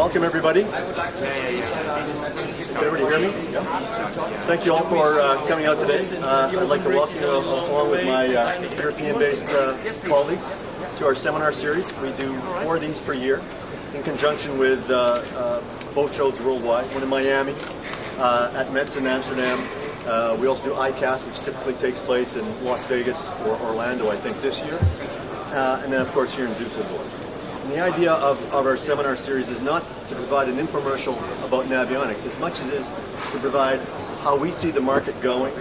Welcome everybody. Can everybody hear me? Yeah. Thank you all for coming out today. I'd like to welcome you along with my European-based colleagues to our seminar series. We do 4 of these per year in conjunction with boat shows worldwide. One in Miami, at Metz in Amsterdam. We also do ICAST, which typically takes place in Las Vegas or Orlando, I think, this year. And then, of course, here in Düsseldorf. And the idea of our seminar series is not to provide an infomercial about Navionics as much as it is to provide how we see the market going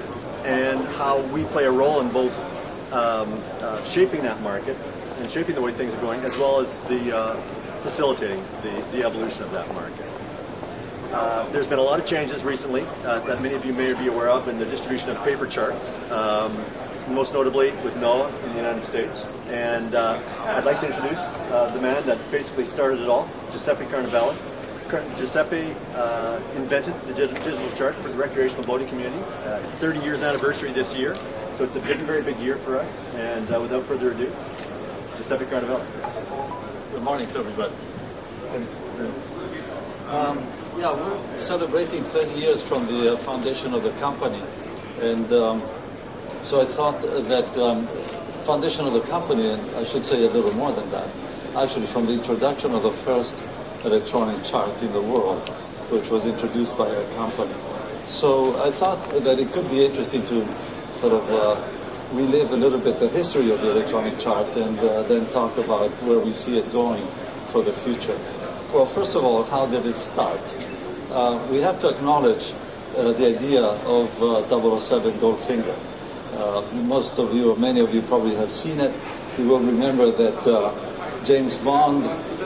and how we play a role in both shaping that market and shaping the way things are going, as well as facilitating the evolution of that market. There's been a lot of changes recently that many of you may be aware of in the distribution of paper charts, most notably with NOAA in the United States. And I'd like to introduce the man that basically started it all, Giuseppe Carnevali. Giuseppe invented the digital chart for the recreational boating community. It's 30 years anniversary this year, so it's a very big year for us. And without further ado, Giuseppe Carnevali. Good morning to everybody. Yeah, we're celebrating 30 years from the foundation of the company, and so I thought that foundation of the company, and I should say a little more than that, actually from the introduction of the first electronic chart in the world, which was introduced by our company. So I thought that it could be interesting to sort of relive a little bit the history of the electronic chart and then talk about where we see it going for the future. Well, first of all, how did it start? We have to acknowledge the idea of 007 Goldfinger. Most of you, or many of you, probably have seen it. You will remember that James Bond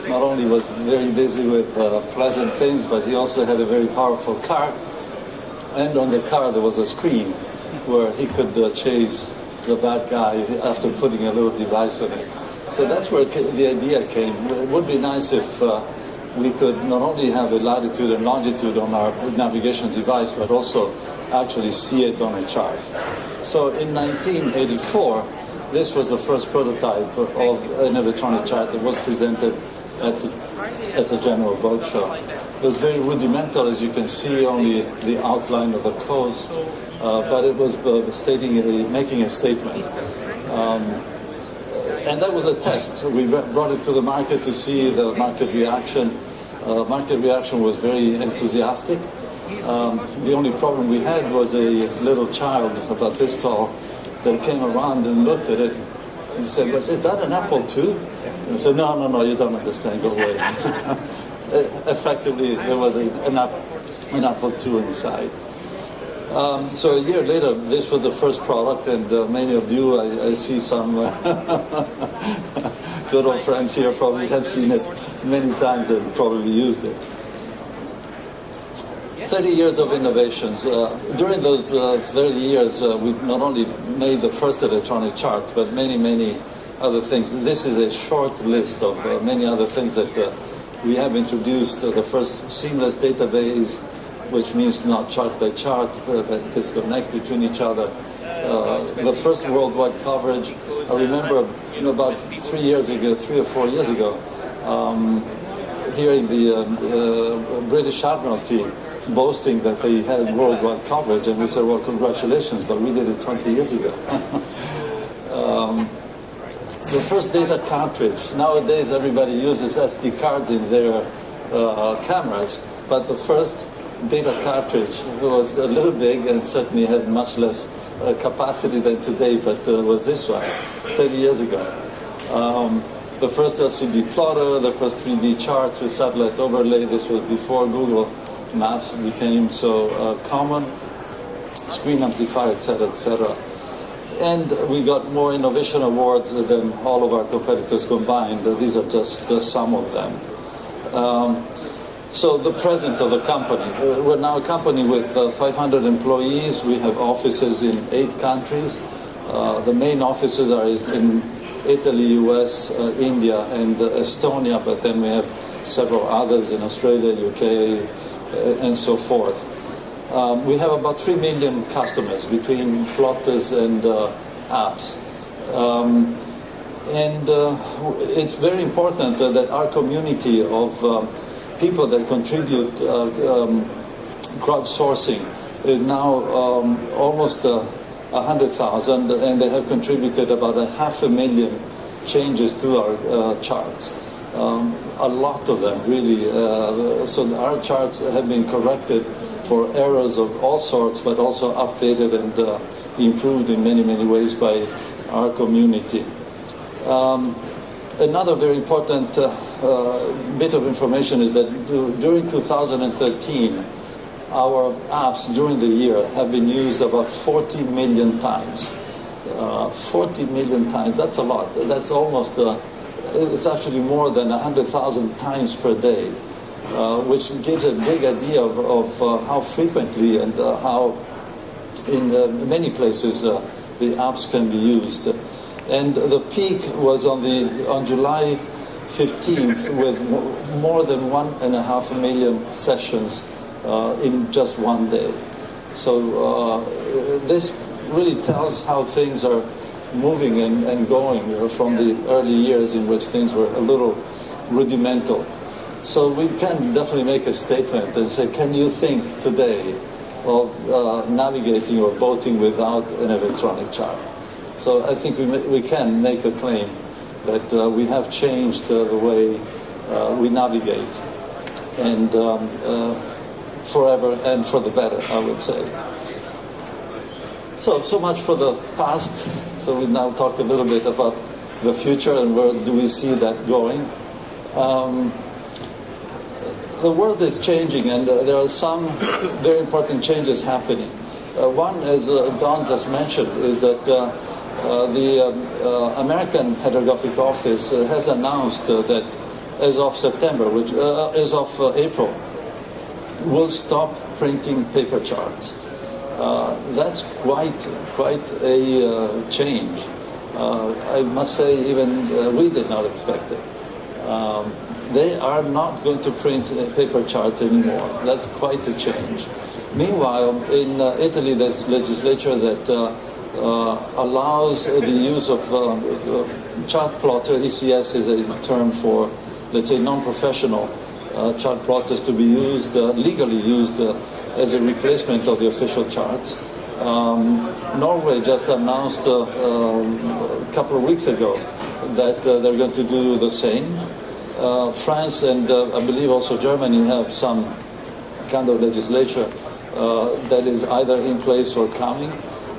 not only was very busy with pleasant things, but he also had a very powerful car. And on the car there was a screen where he could chase the bad guy after putting a little device on it. So that's where the idea came. It would be nice if we could not only have a latitude and longitude on our navigation device, but also actually see it on a chart. So in 1984, this was the first prototype of an electronic chart that was presented at the General Boat Show. It was very rudimental, as you can see, only the outline of the coast, but it was making a statement. And that was a test. We brought it to the market to see the market reaction. Market reaction was very enthusiastic. The only problem we had was a little child about this tall that came around and looked at it and said, "But is that an Apple II?" And I said, no, you don't understand, go away. Effectively, there was an Apple II inside. So a year later, this was the first product, and many of you, I see some good old friends here probably have seen it many times and probably used it. 30 years of innovations. During those 30 years, we not only made the first electronic chart, but many other things. This is a short list of many other things that we have introduced. The first seamless database, which means not chart by chart, that disconnect between each other. The first worldwide coverage. I remember about 3 or 4 years ago, hearing the British Admiralty boasting that they had worldwide coverage, and we said, well, congratulations, but we did it 20 years ago. The first data cartridge. Nowadays, everybody uses SD cards in their cameras, but the first data cartridge was a little big and certainly had much less capacity than today, but was this one, 30 years ago. The first LCD plotter, the first 3D charts with satellite overlay. This was before Google Maps became so common, screen amplifier, etc., etc. And we got more innovation awards than all of our competitors combined. These are just some of them. So the present of the company. We're now a company with 500 employees. We have offices in 8 countries. The main offices are in Italy, US, India, and Estonia, but then we have several others in Australia, UK, and so forth. We have about 3 million customers between plotters and apps. And it's very important that our community of people that contribute crowdsourcing is now almost 100,000, and they have contributed about 500,000 changes to our charts. A lot of them, really. So our charts have been corrected for errors of all sorts, but also updated and improved in many, many ways by our community. Another very important bit of information is that during 2013, our apps during the year have been used about 40 million times. 40 million times, that's a lot. That's almost, it's actually more than 100,000 times per day, which gives a big idea of how frequently and how in many places the apps can be used. And the peak was on July 15th with more than 1.5 million sessions in just one day. So this really tells how things are moving and going from the early years in which things were a little rudimental. So we can definitely make a statement and say, can you think today of navigating or boating without an electronic chart? So I think we can make a claim that we have changed the way we navigate, and forever and for the better, I would say. So much for the past. So we now talk a little bit about the future and where do we see that going. The world is changing, and there are some very important changes happening. One, as Don just mentioned, is that the American Hydrographic Office has announced that as of September, as of April, will stop printing paper charts. That's quite a change. I must say, even we did not expect it. They are not going to print paper charts anymore. That's quite a change. Meanwhile, in Italy, there's legislature that allows the use of chart plotter. ECS is a term for, let's say, non-professional chart plotters to be used, legally used as a replacement of the official charts. Norway just announced a couple of weeks ago that they're going to do the same. France and I believe also Germany have some kind of legislature that is either in place or coming.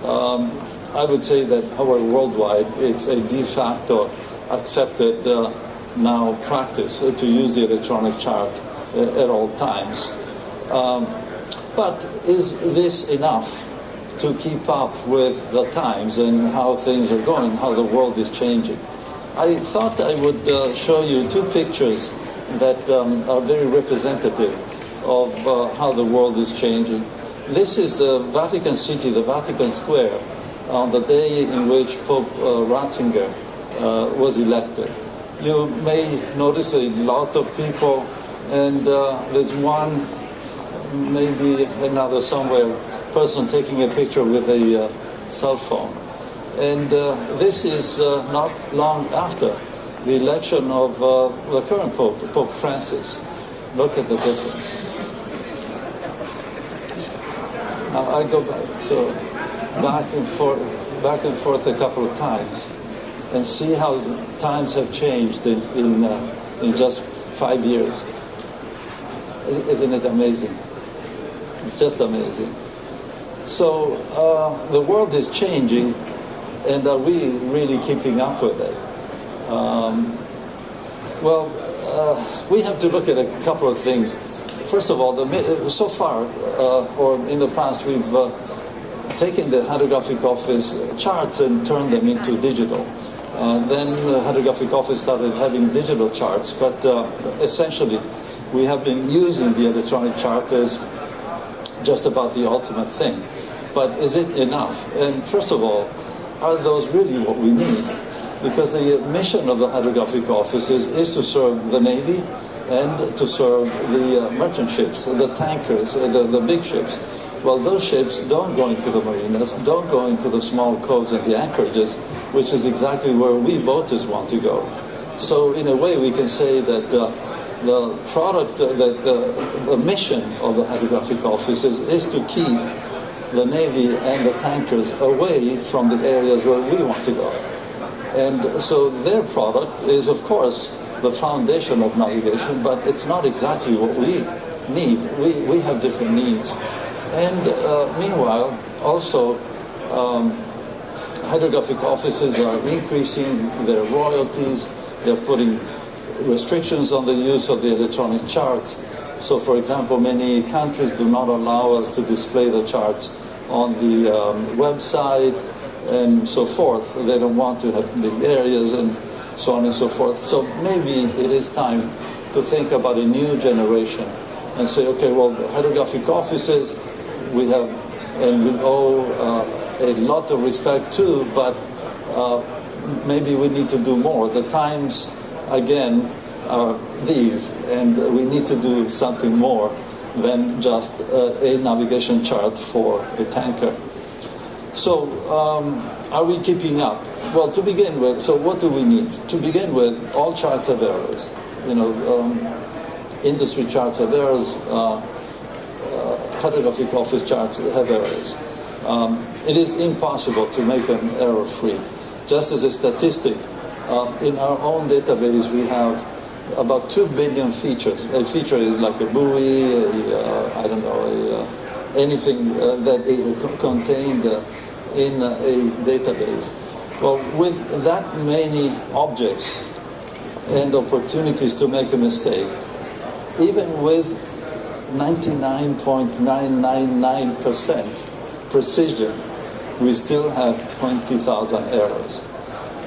I would say that, however, worldwide, it's a de facto accepted now practice to use the electronic chart at all times. But is this enough to keep up with the times and how things are going, how the world is changing? I thought I would show you two pictures that are very representative of how the world is changing. This is the Vatican City, the Vatican Square, on the day in which Pope Ratzinger was elected. You may notice a lot of people, and there's one, maybe another somewhere, person taking a picture with a cell phone. And this is not long after the election of the current Pope, Pope Francis. Look at the difference. Now I go back and forth a couple of times, and see how times have changed in just 5 years. Isn't it amazing? Just amazing. So the world is changing, and are we really keeping up with it? We have to look at a couple of things. First of all, so far, or in the past, we've taken the Hydrographic Office charts and turned them into digital. Then the Hydrographic Office started having digital charts, but essentially we have been using the electronic chart as just about the ultimate thing. But is it enough? And first of all, are those really what we need? Because the mission of the Hydrographic Office is to serve the Navy and to serve the merchant ships, the tankers, the big ships. Well, those ships don't go into the marinas, don't go into the small coves and the anchorages, which is exactly where we boaters want to go. So in a way we can say that the product, the mission of the hydrographic offices is to keep the Navy and the tankers away from the areas where we want to go. And so their product is, of course, the foundation of navigation, but it's not exactly what we need. We have different needs. And meanwhile, also, hydrographic offices are increasing their royalties. They're putting restrictions on the use of the electronic charts. So, for example, many countries do not allow us to display the charts on the website and so forth. They don't want to have big areas and so on and so forth. So maybe it is time to think about a new generation and say, okay, well, the hydrographic offices, we have, and we owe a lot of respect to, but maybe we need to do more. The times, again, are these, and we need to do something more than just a navigation chart for a tanker. So, are we keeping up? Well, to begin with, so what do we need? To begin with, all charts have errors. You know, industry charts have errors, hydrographic office charts have errors. It is impossible to make them error-free. Just as a statistic, in our own database we have about 2 billion features. A feature is like a buoy, anything that is contained in a database. Well, with that many objects and opportunities to make a mistake, even with 99.999% precision, we still have 20,000 errors.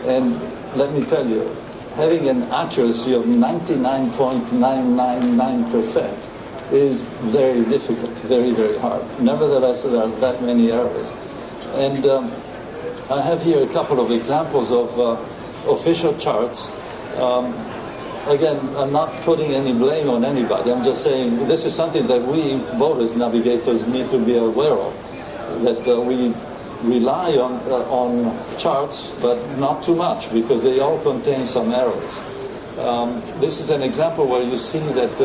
And let me tell you, having an accuracy of 99.999% is very difficult, very, very hard. Nevertheless, there are that many errors. And I have here a couple of examples of official charts. Again, I'm not putting any blame on anybody. I'm just saying this is something that we boaters, navigators, need to be aware of. That we rely on charts, but not too much, because they all contain some errors. This is an example where you see that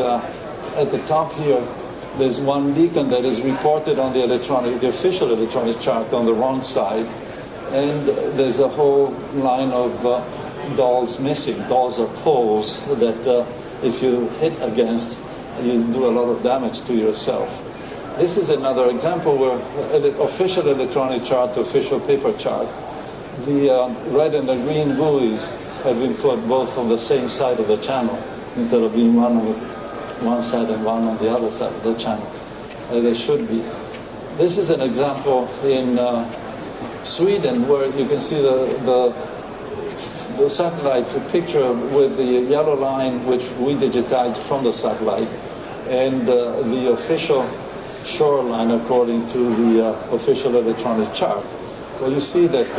at the top here, there's one beacon that is reported on the official electronic chart on the wrong side, and there's a whole line of dolls missing. Dolls are poles that if you hit against, you do a lot of damage to yourself. This is another example where the official electronic chart, official paper chart, the red and the green buoys have been put both on the same side of the channel instead of being one on one side and one on the other side of the channel. They should be. This is an example in Sweden where you can see the satellite picture with the yellow line, which we digitized from the satellite, and the official shoreline according to the official electronic chart. Well, you see that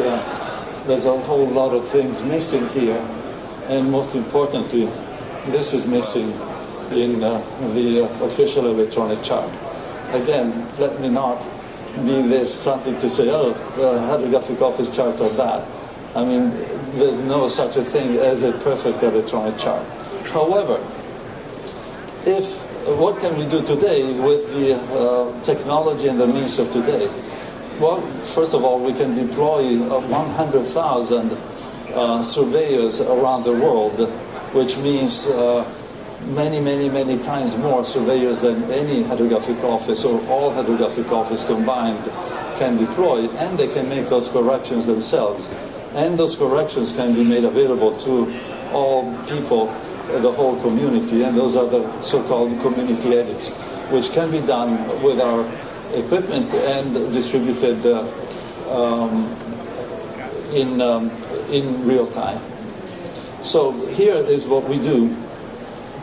there's a whole lot of things missing here, and most importantly, this is missing in the official electronic chart. Again, let me not be this something to say, oh, hydrographic office charts are bad. I mean, there's no such a thing as a perfect electronic chart. However, what can we do today with the technology and the means of today? Well, first of all, we can deploy 100,000 surveyors around the world, which means many times more surveyors than any hydrographic office or all hydrographic office combined can deploy, and they can make those corrections themselves. And those corrections can be made available to all people, the whole community, and those are the so-called community edits, which can be done with our equipment and distributed in real time. So here is what we do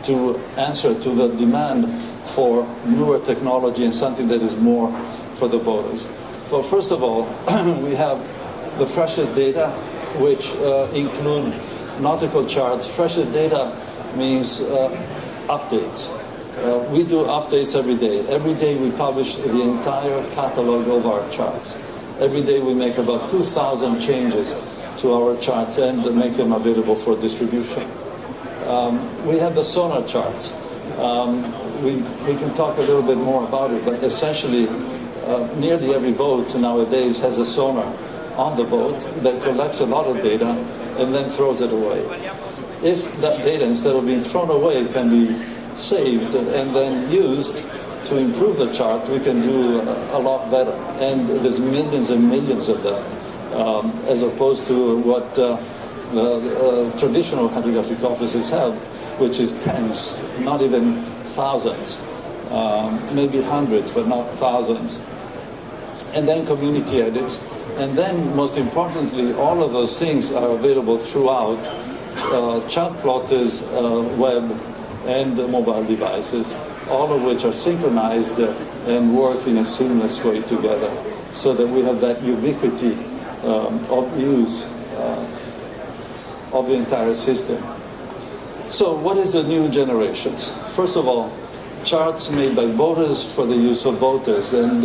to answer to the demand for newer technology and something that is more for the boaters. Well, first of all, we have the freshest data, which include nautical charts. Freshest data means updates. We do updates every day. Every day we publish the entire catalog of our charts. Every day we make about 2,000 changes to our charts and make them available for distribution. We have the sonar charts. We can talk a little bit more about it, but essentially nearly every boat nowadays has a sonar on the boat that collects a lot of data and then throws it away. If that data, instead of being thrown away, can be saved and then used to improve the chart, we can do a lot better. And there's millions and millions of them, as opposed to what the traditional hydrographic offices have, which is tens, not even thousands, maybe hundreds, but not thousands. And then community edits. And then, most importantly, all of those things are available throughout chart plotters, web, and mobile devices, all of which are synchronized and work in a seamless way together, so that we have that ubiquity of use of the entire system. So what is the new generations? First of all, charts made by boaters for the use of boaters, and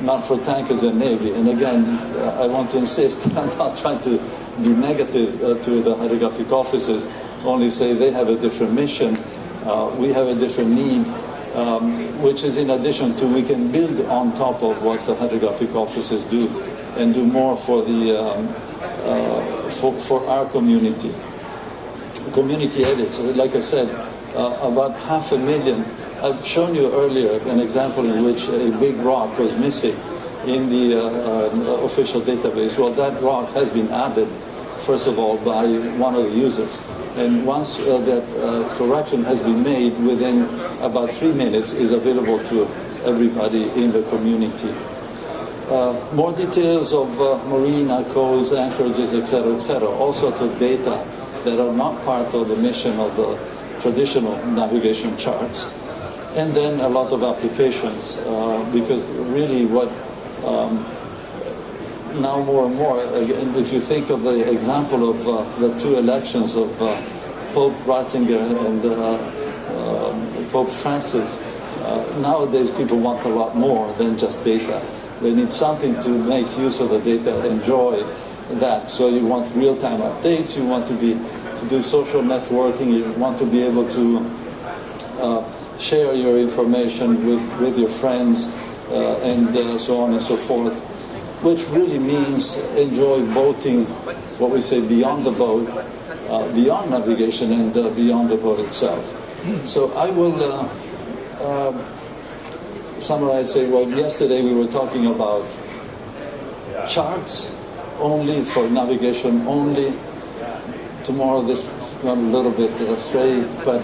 not for tankers and navy. And again, I want to insist, I'm not trying to be negative to the hydrographic offices, only say they have a different mission, we have a different need, which is in addition to, we can build on top of what the hydrographic offices do and do more for the for our community. Community edits, like I said, about 500,000. I've shown you earlier an example in which a big rock was missing in the official database. Well, that rock has been added, first of all, by one of the users. And once that correction has been made, within about 3 minutes is available to everybody in the community. More details of marina, coves, anchorages, etc., etc. All sorts of data that are not part of the mission of the traditional navigation charts. And then a lot of applications, because really what now more and more, again, if you think of the example of the two elections of Pope Ratzinger and Pope Francis, nowadays people want a lot more than just data. They need something to make use of the data, enjoy that. So you want real-time updates, you want to do social networking, you want to be able to share your information with your friends, and so on and so forth, which really means enjoy boating, what we say, beyond the boat, beyond navigation, and beyond the boat itself. So I will summarize, say, well, yesterday we were talking about charts only for navigation only. Tomorrow this is gone a little bit astray, but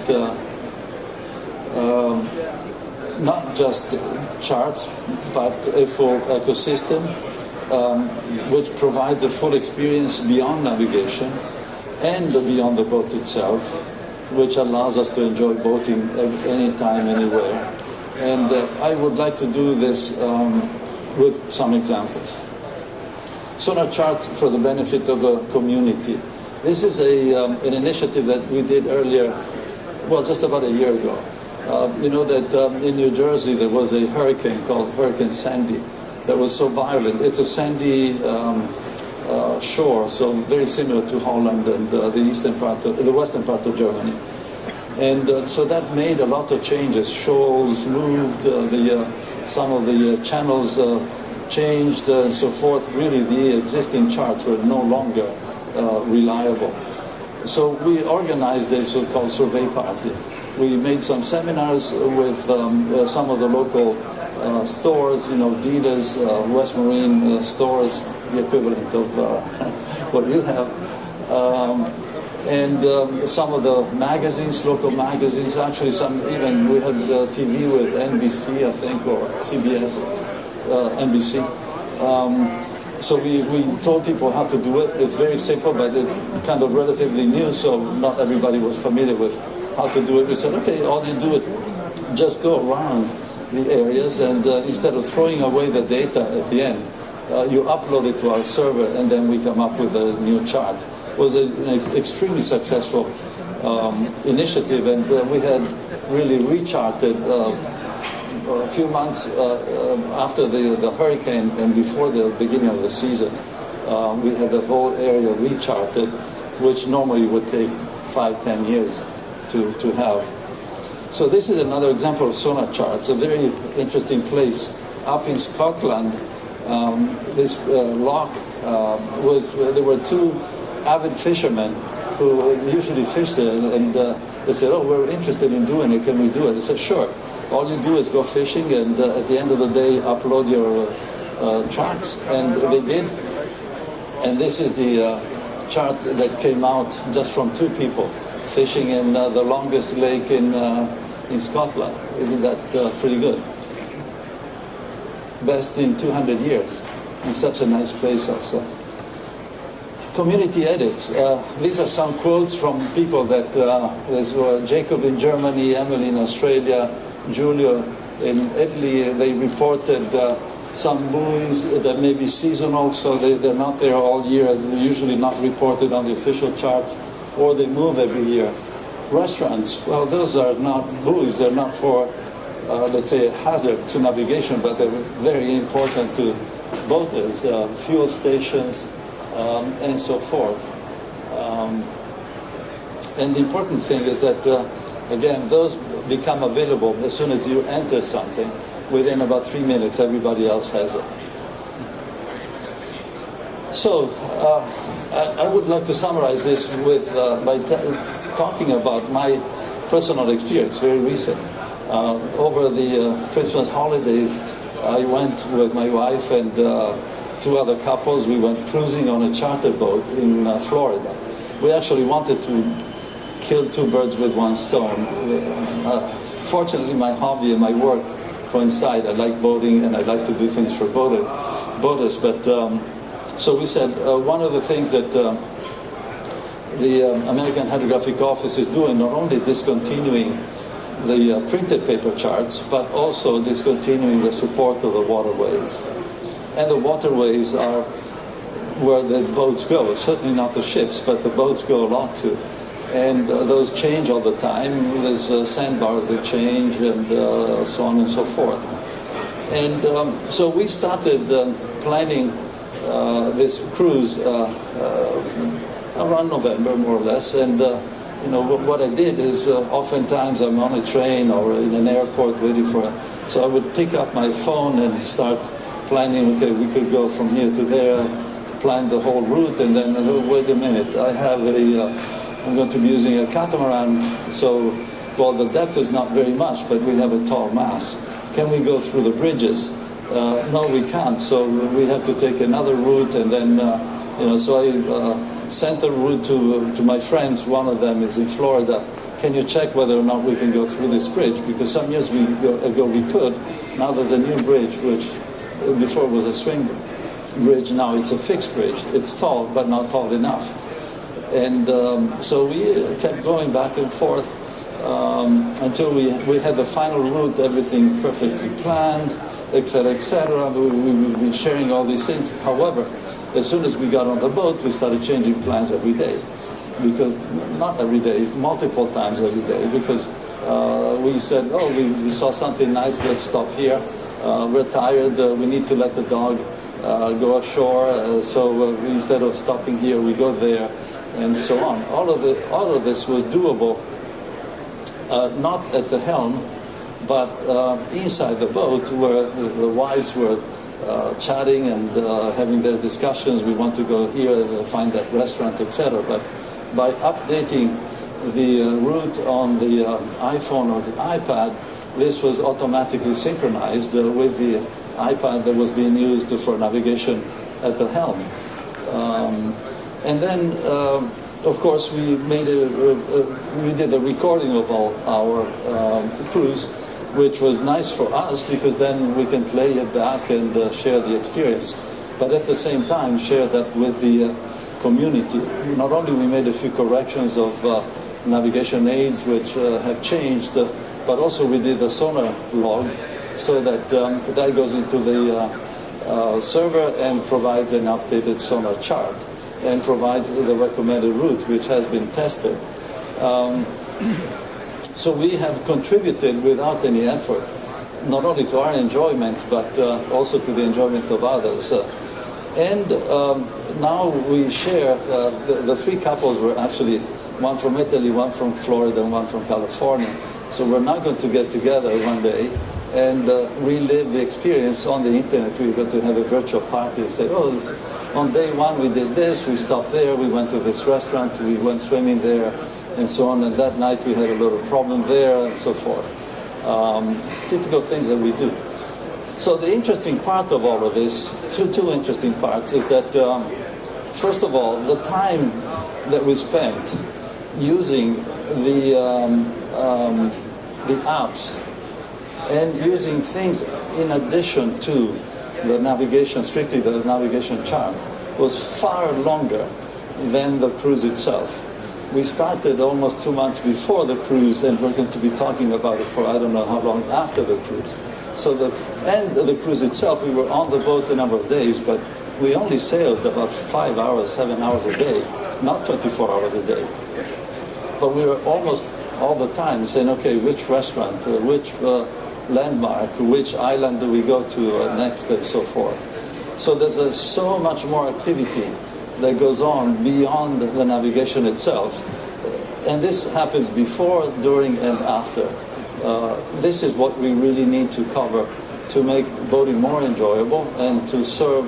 not just charts, but a full ecosystem, which provides a full experience beyond navigation and beyond the boat itself, which allows us to enjoy boating anytime, anywhere. And I would like to do this with some examples. Sonar charts for the benefit of the community. This is an initiative that we did earlier, well, just about a year ago. You know that in New Jersey there was a hurricane called Hurricane Sandy that was so violent. It's a sandy shore, so very similar to Holland and the western part of Germany. And so that made a lot of changes. Shoals moved, some of the channels changed, and so forth. Really, the existing charts were no longer reliable. So we organized a so-called survey party. We made some seminars with some of the local stores, dealers, West Marine stores, the equivalent of what you have, and some of the magazines, local magazines. Actually, even we had TV with NBC, I think, or CBS, NBC. So we told people how to do it. It's very simple, but it's kind of relatively new, so not everybody was familiar with how to do it. We said, okay, all you do is just go around the areas, and instead of throwing away the data at the end, you upload it to our server, and then we come up with a new chart. It was an extremely successful initiative, and we had really recharted a few months after the hurricane and before the beginning of the season. We had the whole area recharted, which normally would take 5-10 years to have. So this is another example of sonar charts, a very interesting place up in Scotland. This loch there were two avid fishermen who usually fish there, and they said, "Oh, we're interested in doing it. Can we do it?" I said, "Sure. All you do is go fishing, and at the end of the day, upload your tracks." And they did. And this is the chart that came out just from two people fishing in the longest lake in Scotland. Isn't that pretty good? Best in 200 years. It's such a nice place also. Community edits. These are some quotes from people that there's Jacob in Germany, Emily in Australia, Giulio in Italy. They reported some buoys that may be seasonal, so they're not there all year. They're usually not reported on the official charts, or they move every year. Restaurants, well, those are not buoys. They're not for, let's say, a hazard to navigation, but they're very important to boaters, fuel stations, and so forth. And the important thing is that, again, those become available as soon as you enter something. Within about 3 minutes, everybody else has it. So, I would like to summarize this with by talking about my personal experience, very recent. Over the Christmas holidays, I went with my wife and two other couples. We went cruising on a charter boat in Florida. We actually wanted to kill two birds with one stone. Fortunately, my hobby and my work coincide. I like boating and I like to do things for boaters. But so we said one of the things that the American Hydrographic Office is doing, not only discontinuing the printed paper charts, but also discontinuing the support of the waterways. And the waterways are where the boats go. Certainly not the ships, but the boats go a lot too. And those change all the time. There's sandbars that change, and so on and so forth. And so we started planning this cruise around November, more or less. And you know, what I did is oftentimes I'm on a train or in an airport waiting for. So I would pick up my phone and start planning. Okay, we could go from here to there, plan the whole route, and then wait a minute. I have I'm going to be using a catamaran, so, well, the depth is not very much, but we have a tall mast. Can we go through the bridges? No, we can't, so we have to take another route, and then, you know, so I sent a route to my friends. One of them is in Florida. Can you check whether or not we can go through this bridge? Because some years ago we could. Now there's a new bridge, which before was a swing bridge. Now it's a fixed bridge. It's tall, but not tall enough. And so we kept going back and forth until we had the final route, everything perfectly planned, etc., etc. We've been sharing all these things. However, as soon as we got on the boat, we started changing plans every day. Because, not every day, multiple times every day, because we said, oh, we saw something nice, let's stop here. We're tired, we need to let the dog go ashore, so instead of stopping here, we go there, and so on. All of this was doable, not at the helm, but inside the boat, where the wives were chatting and having their discussions. We want to go here, find that restaurant, etc. But by updating the route on the iPhone or the iPad, this was automatically synchronized with the iPad that was being used for navigation at the helm. And then, of course, we did a recording of all our cruise, which was nice for us because then we can play it back and share the experience. But at the same time, share that with the community. Not only we made a few corrections of navigation aids which have changed, but also we did a sonar log so that that goes into the server and provides an updated sonar chart and provides the recommended route which has been tested. So we have contributed without any effort, not only to our enjoyment, but also to the enjoyment of others. And now we share, the three couples were actually one from Italy, one from Florida, and one from California. So we're not going to get together one day and relive the experience on the internet. We're going to have a virtual party and say, oh, on day one we did this, we stopped there, we went to this restaurant, we went swimming there, and so on, and that night we had a little problem there, and so forth. Typical things that we do. So the interesting part of all of this, two interesting parts, is that first of all, the time that we spent using the apps and using things in addition to the navigation, strictly the navigation chart, was far longer than the cruise itself. We started almost 2 months before the cruise, and we're going to be talking about it for I don't know how long after the cruise. So the end of the cruise itself, we were on the boat a number of days, but we only sailed about 5 hours, 7 hours a day, not 24 hours a day. But we were almost all the time saying, okay, which restaurant, which landmark, which island do we go to next, and so forth. So there's so much more activity that goes on beyond the navigation itself. And this happens before, during, and after. This is what we really need to cover to make boating more enjoyable and to serve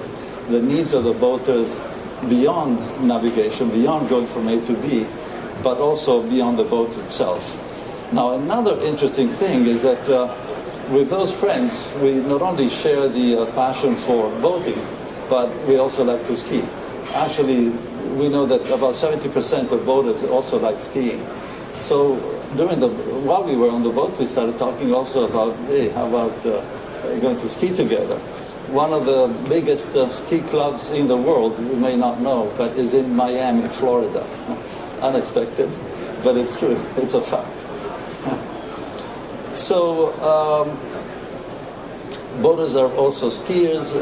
the needs of the boaters beyond navigation, beyond going from A to B, but also beyond the boat itself. Now, another interesting thing is that with those friends, we not only share the passion for boating, but we also like to ski. Actually, we know that about 70% of boaters also like skiing. So while we were on the boat, we started talking also about, hey, how about going to ski together? One of the biggest ski clubs in the world, you may not know, but is in Miami, Florida. Unexpected, but it's true. It's a fact. So boaters are also skiers.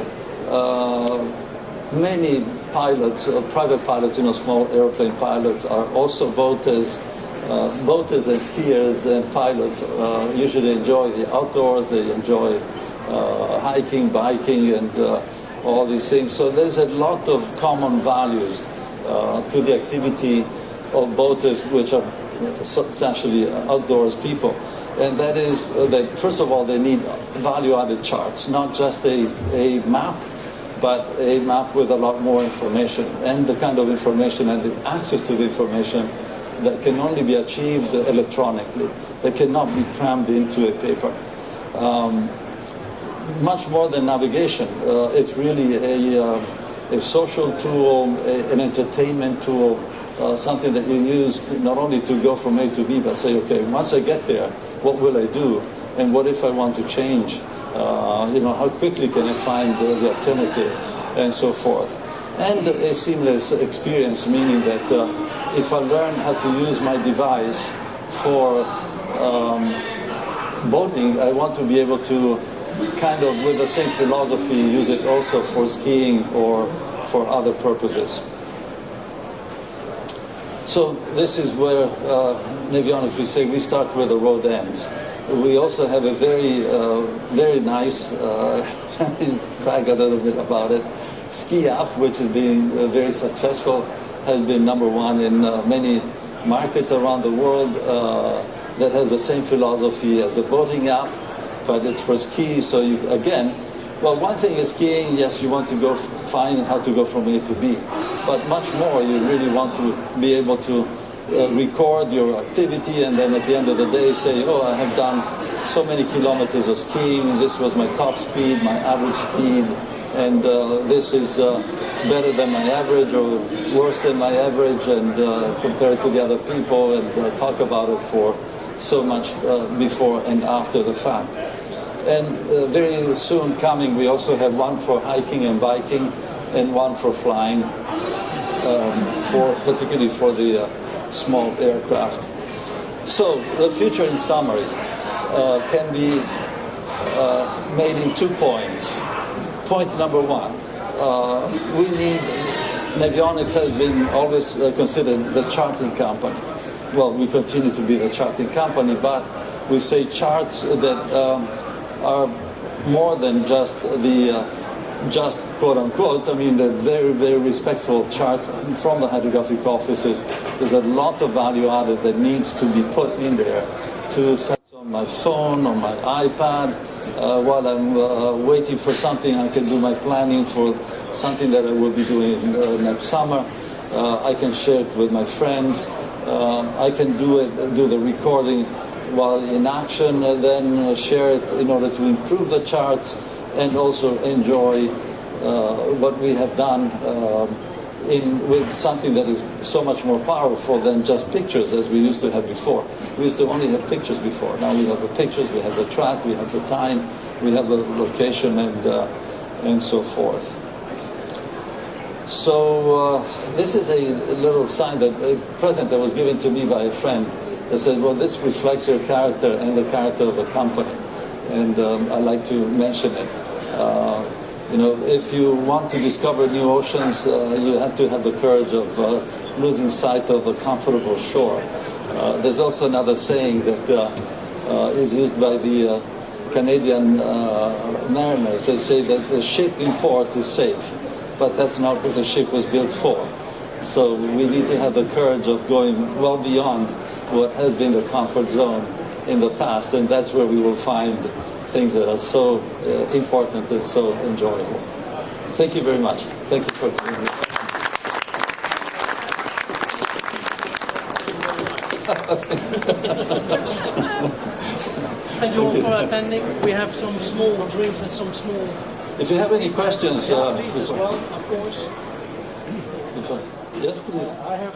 Many pilots, private pilots, small airplane pilots, are also boaters. Boaters and skiers and pilots usually enjoy the outdoors. They enjoy hiking, biking, and all these things. So there's a lot of common values to the activity of boaters, which are substantially outdoors people. And that is that, first of all, they need value-added charts, not just a map, but a map with a lot more information, and the kind of information and the access to the information that can only be achieved electronically. They cannot be crammed into a paper. Much more than navigation. It's really a social tool, an entertainment tool, something that you use not only to go from A to B, but say, okay, once I get there, what will I do? And what if I want to change? How quickly can I find the alternative? And so forth. And a seamless experience, meaning that if I learn how to use my device for boating, I want to be able to kind of, with the same philosophy, use it also for skiing or for other purposes. So this is where Navionics, we say we start where the road ends. We also have a very nice, brag a little bit about it, ski app, which has been very successful, has been number one in many markets around the world, that has the same philosophy as the boating app, but it's for ski. So one thing is skiing, yes, you want to go find how to go from A to B, but much more, you really want to be able to record your activity, and then at the end of the day say, oh, I have done so many kilometers of skiing, this was my top speed, my average speed, and this is better than my average or worse than my average, and compared to the other people, and talk about it for so much before and after the fact. And very soon coming, we also have one for hiking and biking, and one for flying, particularly for the small aircraft. So the future, in summary, can be made in 2 points. Point number one, Navionics has been always considered the charting company. Well, we continue to be the charting company, but we say charts that are more than just the just quote unquote. I mean, the very, very respectful charts from the hydrographic offices. There's a lot of value added that needs to be put in there to set on my phone, on my iPad. While I'm waiting for something, I can do my planning for something that I will be doing next summer. I can share it with my friends. I can do the recording while in action, and then share it in order to improve the charts and also enjoy what we have done with something that is so much more powerful than just pictures as we used to have before. We used to only have pictures before. Now we have the pictures, we have the track, we have the time, we have the location, and so forth. So this is a little sign, a present that was given to me by a friend that said, well, this reflects your character and the character of the company. And I like to mention it. You know, if you want to discover new oceans, you have to have the courage of losing sight of a comfortable shore. There's also another saying that is used by the Canadian mariners. They say that the ship in port is safe, but that's not what the ship was built for. So we need to have the courage of going well beyond what has been the comfort zone in the past, and that's where we will find things that are so important and so enjoyable. Thank you very much. Thank you for being here. Thank you all for attending. We have some small drinks and some small... If you have any questions... please as well, of course. Yes, please. I have